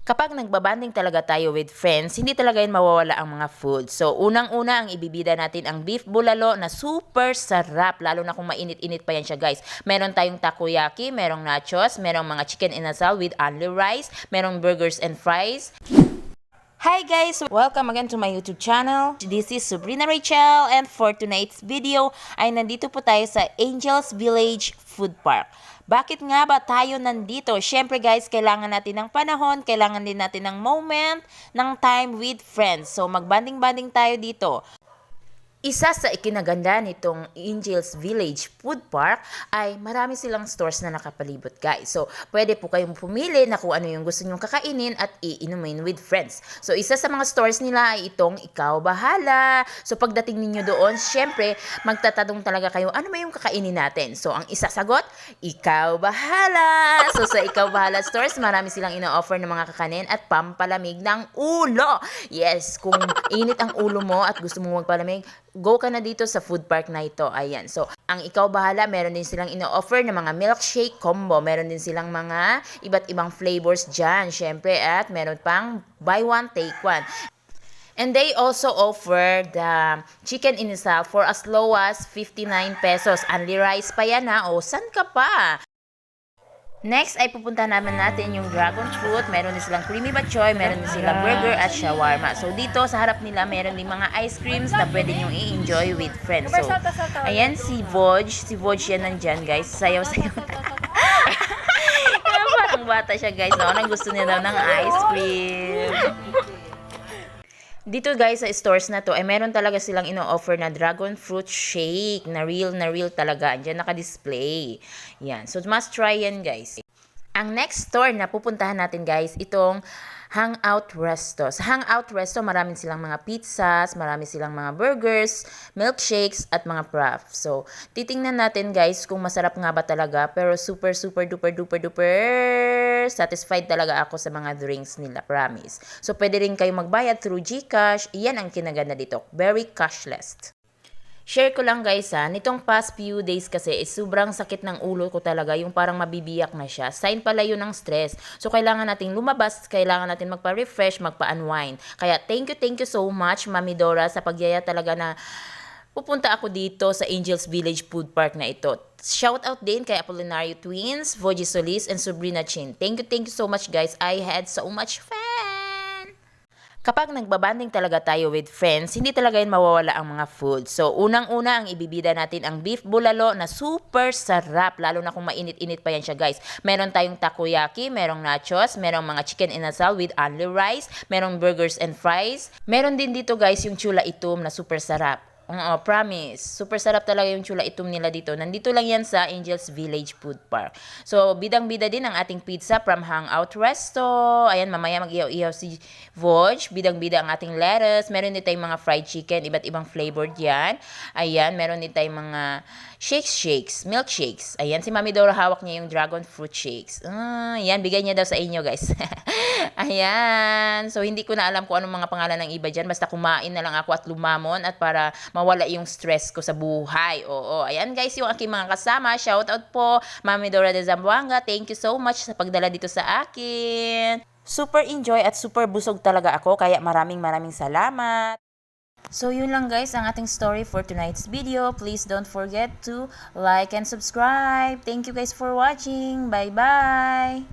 Kapag nagbabanding talaga tayo with friends, hindi talaga yun mawawala ang mga food. So, unang-una ang ibibida natin ang beef bulalo na super sarap, lalo na kung mainit-init pa yan siya, guys. Meron tayong takoyaki, merong nachos, merong mga chicken inasal with only rice, merong burgers and fries. Hi guys! Welcome again to my YouTube channel. This is Sabrina Rachel, and for tonight's video ay nandito po tayo sa Angels Village Food Park. Bakit nga ba tayo nandito? Syempre guys, kailangan natin ng panahon, kailangan din natin ng moment, ng time with friends. So magbanding-banding tayo dito. Isa sa ikinaganda nitong Angels Village Food Park ay marami silang stores na nakapalibot, guys. So, pwede po kayong pumili na kung ano yung gusto nyong kakainin at iinumin with friends. So, isa sa mga stores nila ay itong Ikaw Bahala. So, pagdating ninyo doon, syempre, magtatanong talaga kayo, ano ba yung kakainin natin? So, ang isa sagot, Ikaw Bahala! So, sa Ikaw Bahala stores, marami silang ino-offer ng mga kakanin at pampalamig ng ulo. Yes, kung init ang ulo mo at gusto mo magpalamig, go ka na dito sa food park na ito. Ayan. So, ang Ikaw Bahala, meron din silang ino-offer na mga milkshake combo. Meron din silang mga iba't ibang flavors dyan, syempre. At meron pang buy one, take one. And they also offer the chicken inasal for as low as 59 pesos. Only rice pa yan ha. O, san ka pa? Next ay pupunta naman natin yung dragon fruit. Meron din silang creamy batchoy, meron din silang burger at shawarma. So dito sa harap nila meron din mga ice creams na pwede nyo i-enjoy with friends. So ayan si Voj. Si Voj yan nandyan, guys. Sayaw-sayaw. Parang bata siya, guys. No? Nang gusto niya daw ng ice cream. Dito guys sa stores na to ay meron talaga silang ino-offer na dragon fruit shake na real talaga. Diyan naka-display. Yan. So must try yan guys. Ang next store na pupuntahan natin guys, itong Hangout Resto. Sa Hangout Resto, marami silang mga pizzas, marami silang mga burgers, milkshakes, at mga props. So, titingnan natin guys kung masarap nga ba talaga. Pero super duper satisfied talaga ako sa mga drinks nila, promise. So, pwede rin kayo magbayad through GCash. Iyan ang kinaganda dito. Very cashless. Share ko lang guys ha, nitong past few days kasi sobrang sakit ng ulo ko talaga, yung parang mabibiyak na siya. Sign pala yun ng stress. So kailangan nating lumabas, kailangan natin magpa-refresh, magpa-unwind. Kaya thank you so much Mami Dora sa pagyaya talaga na pupunta ako dito sa Angels Village Food Park na ito. Shout out din kay Apolinario Twins, Voji Solis, and Sabrina Chin. Thank you so much guys. I had so much fun! Kapag nagbabanding talaga tayo with friends, hindi talaga yun mawawala ang mga food. So, unang-una ang ibibida natin ang beef bulalo na super sarap, lalo na kung mainit-init pa yan siya, guys. Meron tayong takoyaki, merong nachos, merong mga chicken inasal with only rice, merong burgers and fries. Meron din dito, guys, yung chula itom na super sarap. Oo, promise. Super sarap talaga yung chula itom nila dito. Nandito lang yan sa Angels Village Food Park. So, bidang-bida din ang ating pizza from Hangout Resto. Ayan, mamaya mag-ihaw-ihaw si Voj. Bidang-bida ang ating lettuce. Meron din tayong mga fried chicken, iba't ibang flavor diyan. Ayan, meron din tayong mga shakes, milkshakes. Ayan, si Mami Dora hawak niya yung dragon fruit shakes. Ayan, bigay niya daw sa inyo, guys. Ayan. So, hindi ko na alam kung anong mga pangalan ng iba dyan. Basta kumain na lang ako at lumamon at para mawala yung stress ko sa buhay. Oo. Ayan, guys, yung aking mga kasama. Shout out po, Mami Dora de Zamboanga. Thank you so much sa pagdala dito sa akin. Super enjoy at super busog talaga ako. Kaya maraming salamat. So yun lang guys ang ating story for tonight's video. Please don't forget to like and subscribe. Thank you guys for watching. Bye bye!